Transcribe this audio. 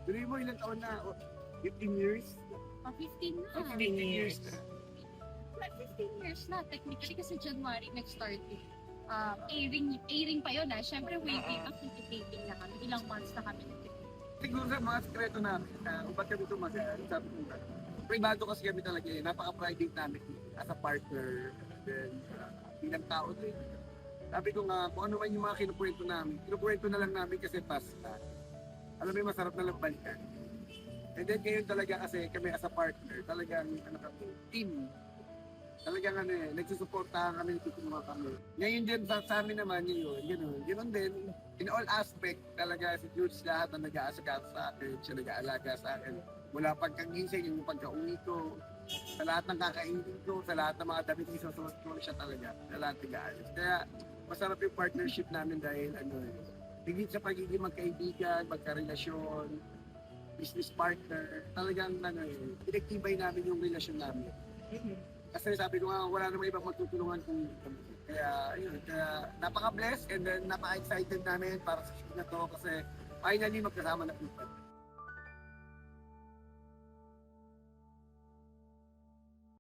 Tuloy mo ilang taon na? 15 years? 15 na. 15 years na. Like 15 years na, technically, kasi January nag-start eh. Airing pa yun Siyempre, waiting up, nag-taping na kami. Ilang months na kami nag-taping. Siguro sa mga sekreto namin, kung ba't kami tumagal, sabi ko nga, privado kasi kami talaga napaka-private namin as a partner, then bilang tao din. Sabi ko nga, kung ano man yung mga kinukwento namin, kinukwento na lang namin kasi pasta. Alam mo yung masarap na lang balikan. And then ngayon talaga kasi kami as a partner, talagang kami, team. Talagang nagsusuportahan kami, nagtutulungan kami. Ngayon din sa amin naman yun, ganoon din. In all aspect, talaga si George lahat na nag-aasikaso sa akin, siya nag-aalaga sa akin. Mula pagkagising, yung pagka-uwi ko, sa lahat ng kakainin ko, sa lahat ng mga damit isusuot ko, siya talaga, sa lahat nag-aalis. Kaya masarap yung partnership namin dahil higit sa pagiging magkaibigan, magkarelasyon, business partner, talagang pinaktibay namin yung relasyon namin. Kasi sabi ko nga, wala namang ibang magtutulungan kung kami. Kaya, kaya napaka-blessed and then napaka-excited namin para sa show na to kasi finally magkasama na kita.